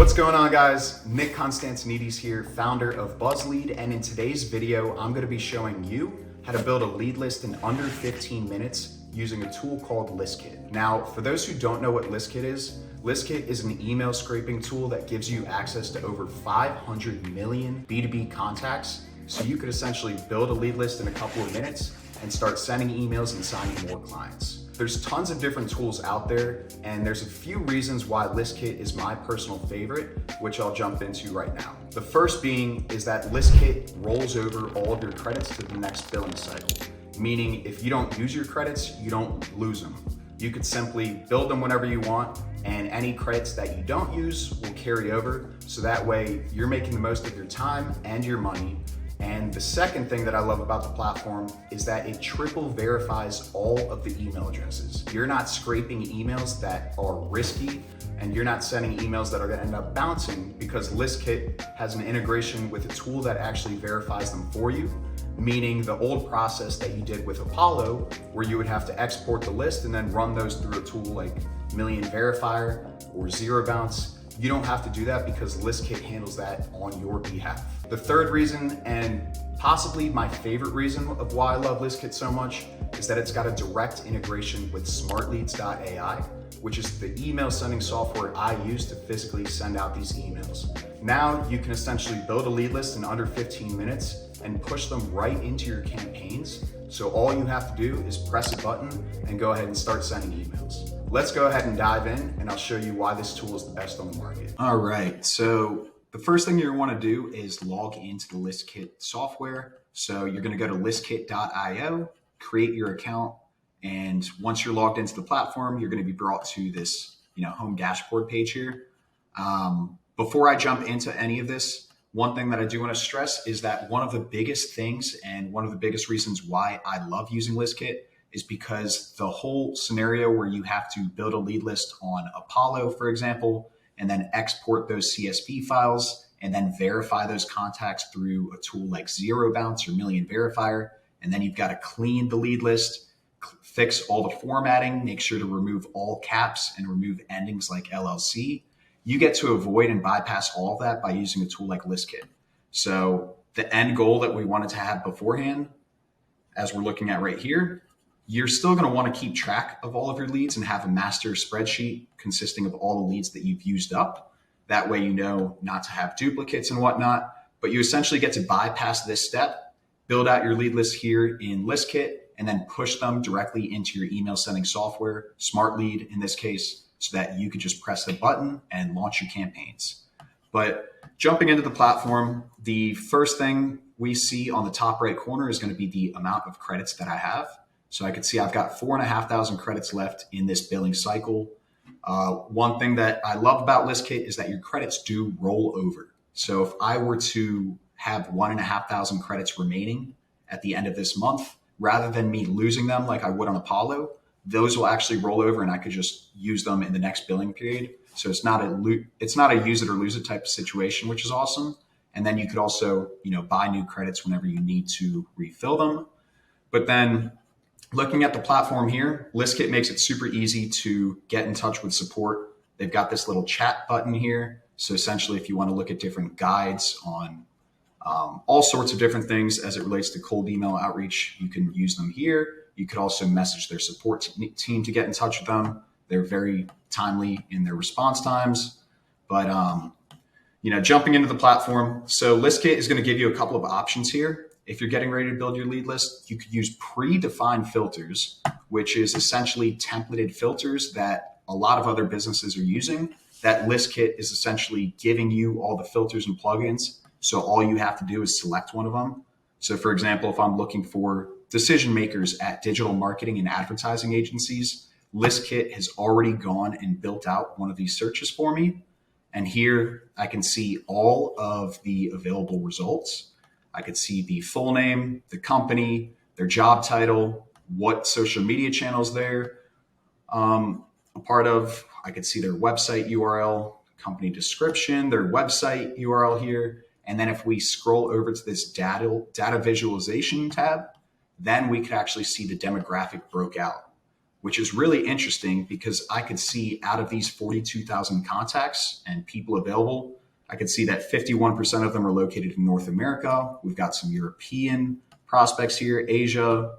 What's going on, guys? Nick Constantinides here, founder of BuzzLead, and in today's video, I'm going to be showing you how to build a lead list in under 15 minutes using a tool called ListKit. Now, for those who don't know what ListKit is an email scraping tool that gives you access to over 500 million B2B contacts, so you could essentially build a lead list in a couple of minutes and start sending emails and signing more clients. There's tons of different tools out there, and there's a few reasons why ListKit is my personal favorite, which I'll jump into right now. The first being is that ListKit rolls over all of your credits to the next billing cycle, meaning if you don't use your credits, you don't lose them. You could simply build them whenever you want, and any credits that you don't use will carry over, so that way you're making the most of your time and your money. And the second thing that I love about the platform is that it triple verifies all of the email addresses. You're not scraping emails that are risky, and you're not sending emails that are gonna end up bouncing, because ListKit has an integration with a tool that actually verifies them for you, meaning the old process that you did with Apollo, where you would have to export the list and then run those through a tool like Million Verifier or Zero Bounce. You don't have to do that because ListKit handles that on your behalf. The third reason, and possibly my favorite reason of why I love ListKit so much, is that it's got a direct integration with smartleads.ai, which is the email sending software I use to physically send out these emails. Now you can essentially build a lead list in under 15 minutes and push them right into your campaigns. So all you have to do is press a button and go ahead and start sending emails. Let's go ahead and dive in, and I'll show you why this tool is the best on the market. All right, so the first thing you want to do is log into the ListKit software. So you're going to go to listkit.io, create your account, and once you're logged into the platform, you're going to be brought to this home dashboard page here. Before I jump into any of this, one thing that I do want to stress is that one of the biggest things and one of the biggest reasons why I love using ListKit is because the whole scenario where you have to build a lead list on Apollo, for example, and then export those CSV files and then verify those contacts through a tool like Zero Bounce or Million Verifier. And then you've got to clean the lead list, fix all the formatting, make sure to remove all caps and remove endings like LLC. You get to avoid and bypass all of that by using a tool like ListKit. So the end goal that we wanted to have beforehand, as we're looking at right here, you're still going to want to keep track of all of your leads and have a master spreadsheet consisting of all the leads that you've used up. That way you know not to have duplicates and whatnot, but you essentially get to bypass this step, build out your lead list here in ListKit, and then push them directly into your email sending software, SmartLead in this case, so that you could just press the button and launch your campaigns. But jumping into the platform, the first thing we see on the top right corner is going to be the amount of credits that I have. So I can see I've got 4,500 credits left in this billing cycle. One thing that I love about ListKit is that your credits do roll over. So if I were to have 1,500 credits remaining at the end of this month, rather than me losing them like I would on Apollo, those will actually roll over and I could just use them in the next billing period. So it's not a use it or lose it type of situation, which is awesome. And then you could also, buy new credits whenever you need to refill them. But then looking at the platform here, ListKit makes it super easy to get in touch with support. They've got this little chat button here. So essentially, if you want to look at different guides on all sorts of different things as it relates to cold email outreach, you can use them here. You could also message their support team to get in touch with them. They're very timely in their response times. But, jumping into the platform. So ListKit is going to give you a couple of options here. If you're getting ready to build your lead list, you could use Predefine Filters, which is essentially templated filters that a lot of other businesses are using. That ListKit is essentially giving you all the filters and plugins. So all you have to do is select one of them. So for example, if I'm looking for decision makers at digital marketing and advertising agencies, ListKit has already gone and built out one of these searches for me. And here I can see all of the available results. I could see the full name, the company, their job title, what social media channels they're a part of. I could see their website URL, company description, their website URL here. And then if we scroll over to this data visualization tab, then we could actually see the demographic broke out. which is really interesting because I could see out of these 42,000 contacts and people available, I could see that 51% of them are located in North America. We've got some European prospects here, Asia,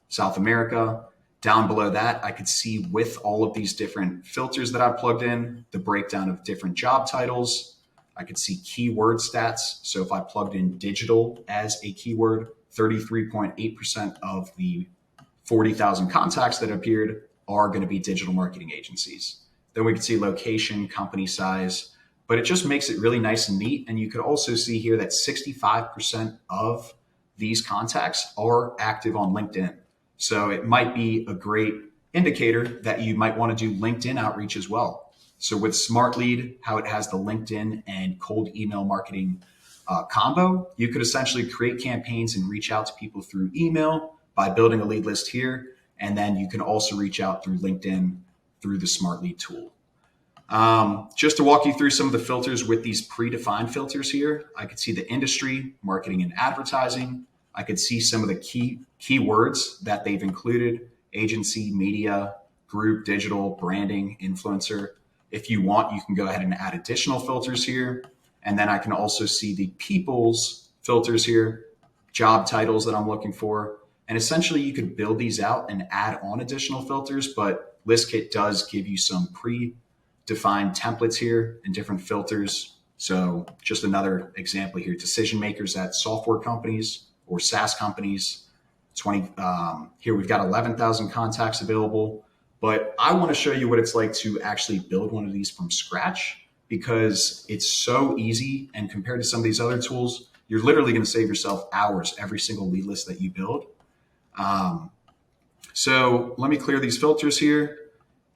South America. Down below that, I could see with all of these different filters that I've plugged in, the breakdown of different job titles. I could see keyword stats. So if I plugged in digital as a keyword, 33.8% of the 40,000 contacts that appeared are going to be digital marketing agencies. Then we can see location, company size, but it just makes it really nice and neat. And you could also see here that 65% of these contacts are active on LinkedIn. So it might be a great indicator that you might want to do LinkedIn outreach as well. So with Smart Lead, how it has the LinkedIn and cold email marketing combo, you could essentially create campaigns and reach out to people through email by building a lead list here. And then you can also reach out through LinkedIn through the Smart Lead tool. Just to walk you through some of the filters with these predefined filters here, I could see the industry, marketing and advertising. I could see some of the keywords that they've included: agency, media, group, digital, branding, influencer. If you want, you can go ahead and add additional filters here. And then I can also see the people's filters here, job titles that I'm looking for. And essentially you could build these out and add on additional filters, but ListKit does give you some predefined templates here and different filters. So just another example here: decision makers at software companies or SaaS companies. Here we've got 11,000 contacts available, but I want to show you what it's like to actually build one of these from scratch, because it's so easy. And compared to some of these other tools, you're literally going to save yourself hours every single lead list that you build. So let me clear these filters here.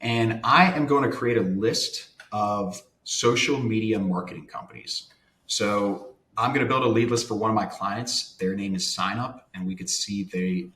And I am going to create a list of social media marketing companies. So I'm going to build a lead list for one of my clients. Their name is Sign Up, and we could see their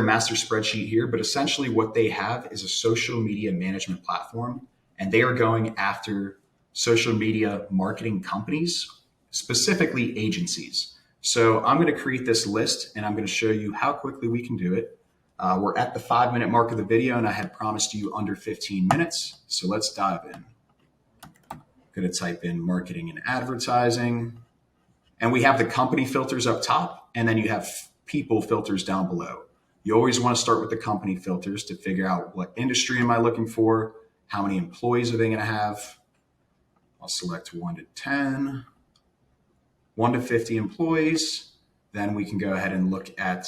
master spreadsheet here. But essentially, what they have is a social media management platform, and they are going after social media marketing companies, specifically agencies. So I'm going to create this list, and I'm going to show you how quickly we can do it. We're at the 5-minute mark of the video, and I had promised you under 15 minutes. So let's dive in. Going to type in marketing and advertising, and we have the company filters up top, and then you have people filters down below. You always want to start with the company filters to figure out what industry am I looking for, how many employees are they going to have. I'll select 1 to 10, 1 to 50 employees. Then we can go ahead and look at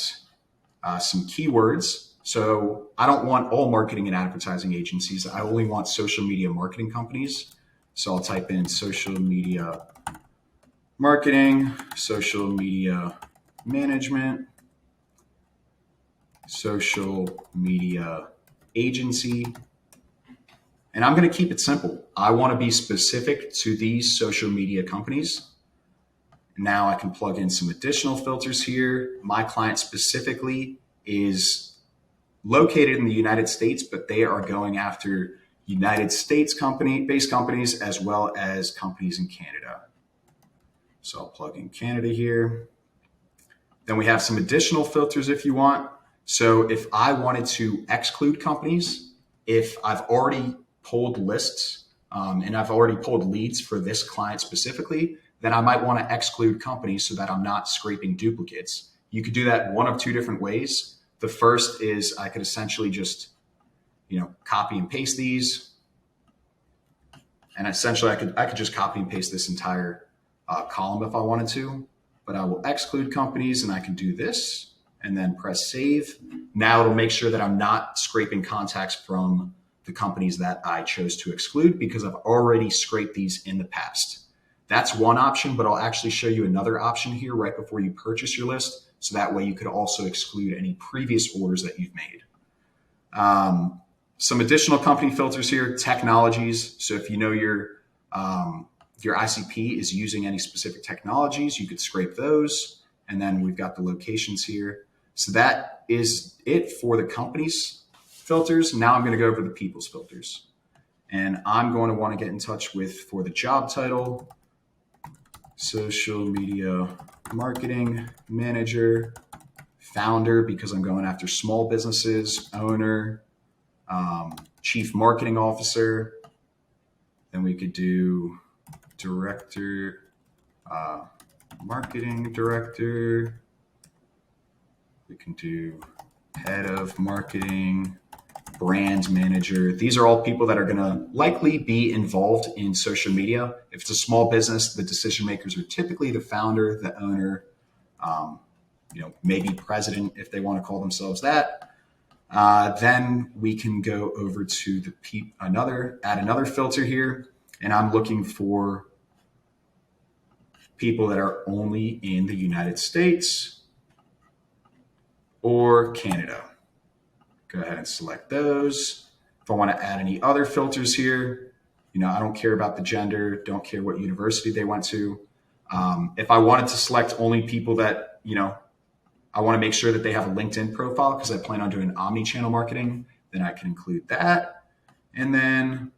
some keywords. So I don't want all marketing and advertising agencies. I only want social media marketing companies. So I'll type in social media marketing, social media management, social media agency. And I'm going to keep it simple. I want to be specific to these social media companies. Now I can plug in some additional filters here. My client specifically is located in the United States, but they are going after United States based companies as well as companies in Canada. So I'll plug in Canada here. Then we have some additional filters if you want. So if I wanted to exclude companies, if I've already pulled lists and I've already pulled leads for this client specifically, then I might want to exclude companies so that I'm not scraping duplicates. You could do that one of two different ways. The first is I could essentially just copy and paste these. And essentially I could just copy and paste this entire column if I wanted to, but I will exclude companies, and I can do this and then press save. Now it'll make sure that I'm not scraping contacts from the companies that I chose to exclude because I've already scraped these in the past. That's one option, but I'll actually show you another option here right before you purchase your list. So that way you could also exclude any previous orders that you've made. Some additional company filters here: technologies. So if you know your ICP is using any specific technologies, you could scrape those. And then we've got the locations here. So that is it for the companies filters. Now I'm going to go over the people's filters. And I'm going to want to get in touch with, for the job title, social media marketing manager, founder, because I'm going after small businesses, owner, Chief Marketing Officer. Then we could do Director, Marketing Director. We can do Head of Marketing, Brand Manager. These are all people that are going to likely be involved in social media. If it's a small business, the decision makers are typically the founder, the owner, maybe president if they want to call themselves that. Then we can go over to add another filter here, and I'm looking for people that are only in the United States or Canada. Go ahead and select those. If I want to add any other filters here, I don't care about the gender, don't care what university they went to. If I wanted to select only people that, I want to make sure that they have a LinkedIn profile because I plan on doing omni-channel marketing, then I can include that. And then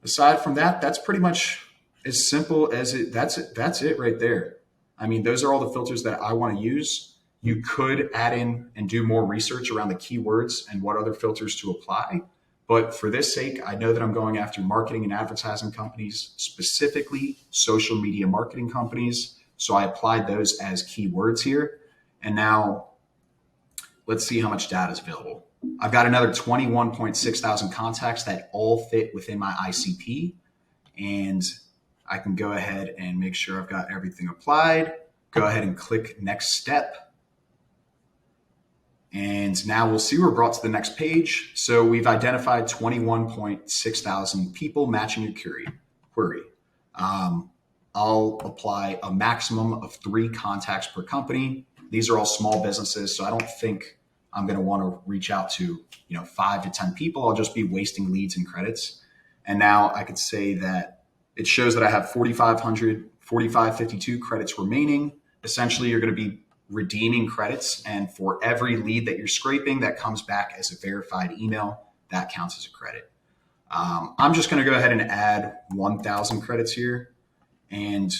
aside from that, that's pretty much as simple as it. That's it right there. I mean, those are all the filters that I want to use. You could add in and do more research around the keywords and what other filters to apply. But for this sake, I know that I'm going after marketing and advertising companies, specifically social media marketing companies. So I applied those as keywords here. And now let's see how much data is available. I've got another 21.6 thousand contacts that all fit within my ICP. And I can go ahead and make sure I've got everything applied. Go ahead and click next step. And now we'll see we're brought to the next page. So we've identified 21.6 thousand people matching your query. I'll apply a maximum of 3 contacts per company. These are all small businesses, so I don't think I'm going to want to reach out to 5 to 10 people. I'll just be wasting leads and credits. And now I could say that it shows that I have 4,552 credits remaining. Essentially, you're going to be redeeming credits, and for every lead that you're scraping that comes back as a verified email, that counts as a credit. I'm just going to go ahead and add 1,000 credits here, and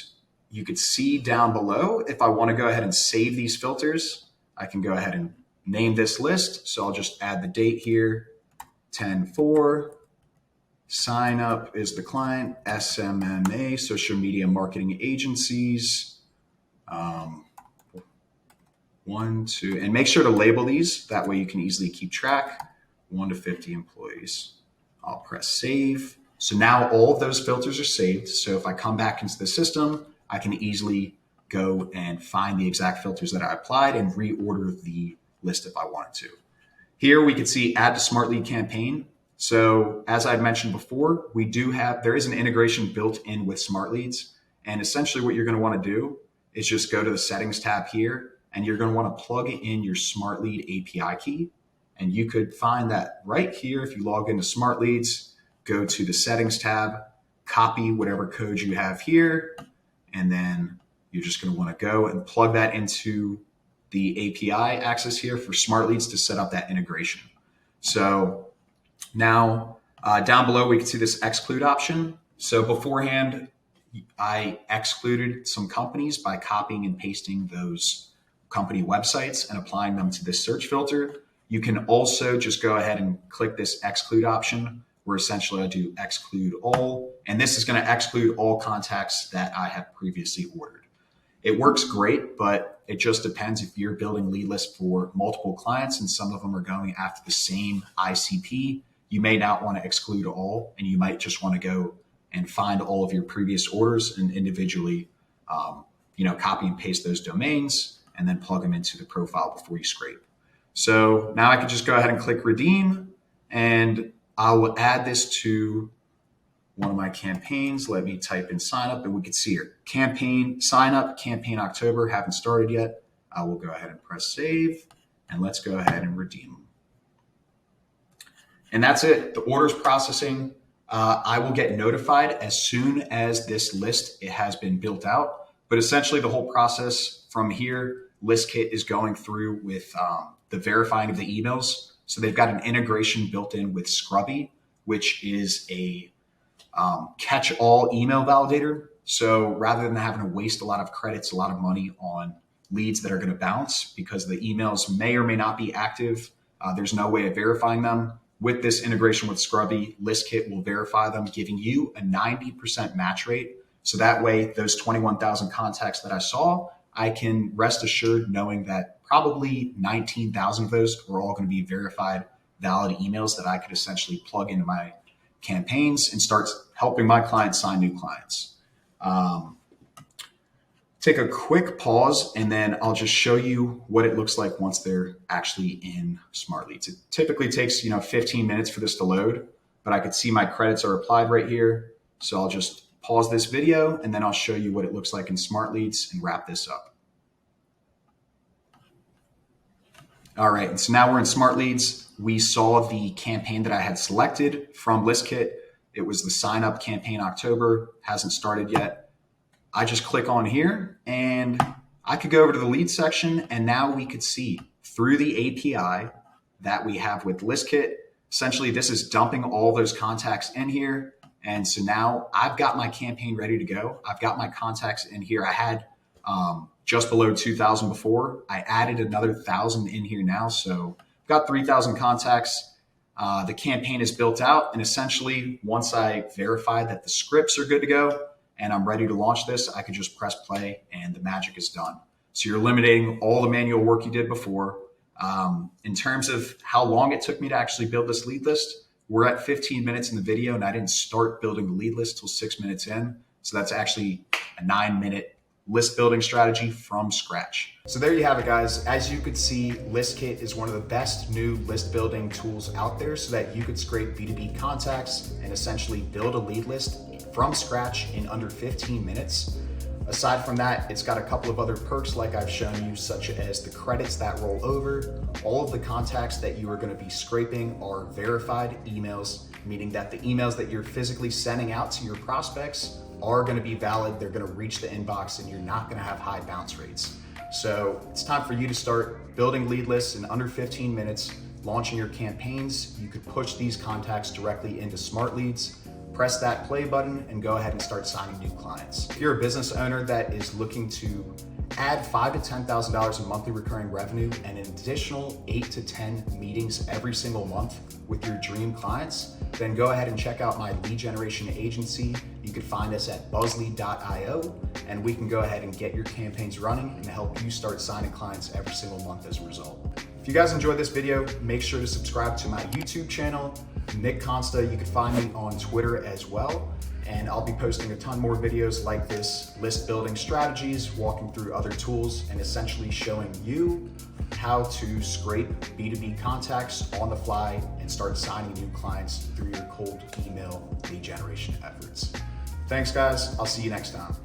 you could see down below, if I want to go ahead and save these filters, I can go ahead and name this list. So I'll just add the date here, 10/4. Sign up is the client, SMMA, social media marketing agencies. 1, 2, and make sure to label these. That way you can easily keep track. 1 to 50 employees. I'll press save. So now all of those filters are saved. So if I come back into the system, I can easily go and find the exact filters that I applied and reorder the list if I wanted to. Here we can see add to smart lead campaign. So as I've mentioned before, there is an integration built in with smart leads. And essentially what you're going to want to do is just go to the settings tab here, and you're going to want to plug in your smart lead API key. And you could find that right here. If you log into smart leads, go to the settings tab, copy whatever code you have here, and then you're just going to want to go and plug that into the API access here for smart leads to set up that integration. So now down below, we can see this exclude option. So beforehand, I excluded some companies by copying and pasting those company websites and applying them to this search filter. You can also just go ahead and click this exclude option, where essentially I do exclude all, and this is going to exclude all contacts that I have previously ordered. It works great, but it just depends if you're building lead lists for multiple clients and some of them are going after the same ICP. You may not want to exclude all, and you might just want to go and find all of your previous orders and individually, copy and paste those domains and then plug them into the profile before you scrape. So now I can just go ahead and click redeem, and I will add this to one of my campaigns. Let me type in sign up, and we can see here, campaign sign up, campaign October, haven't started yet. I will go ahead and press save, and let's go ahead and redeem them. And that's it. The order's processing. I will get notified as soon as this list has been built out. But essentially the whole process from here, ListKit is going through with the verifying of the emails. So they've got an integration built in with Scrubby, which is a catch-all email validator. So rather than having to waste a lot of credits, a lot of money on leads that are going to bounce because the emails may or may not be active, there's no way of verifying them. with this integration with Scrubby, ListKit will verify them, giving you a 90% match rate. So that way, those 21,000 contacts that I saw, I can rest assured knowing that probably 19,000 of those are all going to be verified, valid emails that I could essentially plug into my campaigns and start helping my clients sign new clients. Take a quick pause and then I'll just show you what it looks like once they're actually in Smart Leads. It typically takes 15 minutes for this to load, but I could see my credits are applied right here. So I'll just pause this video and then I'll show you what it looks like in Smart Leads and wrap this up. All right, and so now we're in Smart Leads. We saw the campaign that I had selected from ListKit. It was the sign up campaign October, hasn't started yet. I just click on here and I could go over to the lead section and now we could see through the API that we have with ListKit. Essentially, this is dumping all those contacts in here. And so now I've got my campaign ready to go. I've got my contacts in here. I had just below 2,000 before. I added another 1,000 in here now. So I've got 3,000 contacts. The campaign is built out. And essentially, once I verify that the scripts are good to go, and I'm ready to launch this, I could just press play and the magic is done. So you're eliminating all the manual work you did before. In terms of how long it took me to actually build this lead list, we're at 15 minutes in the video and I didn't start building the lead list till 6 minutes in. So that's actually a 9-minute list building strategy from scratch. So there you have it, guys. As you could see, ListKit is one of the best new list building tools out there so that you could scrape B2B contacts and essentially build a lead list from scratch in under 15 minutes. Aside from that, it's got a couple of other perks like I've shown you, such as the credits that roll over. All of the contacts that you are going to be scraping are verified emails, meaning that the emails that you're physically sending out to your prospects are going to be valid. They're going to reach the inbox and you're not going to have high bounce rates. So it's time for you to start building lead lists in under 15 minutes, launching your campaigns. You could push these contacts directly into Smart Leads. Press that play button and go ahead and start signing new clients. If you're a business owner that is looking to add $5,000 to $10,000 in monthly recurring revenue and an additional 8 to 10 meetings every single month with your dream clients, then go ahead and check out my lead generation agency. You can find us at buzzlead.io and we can go ahead and get your campaigns running and help you start signing clients every single month as a result. If you guys enjoyed this video, make sure to subscribe to my YouTube channel, Nick Consta. You can find me on Twitter as well. And I'll be posting a ton more videos like this, list building strategies, walking through other tools, and essentially showing you how to scrape B2B contacts on the fly and start signing new clients through your cold email lead generation efforts. Thanks, guys. I'll see you next time.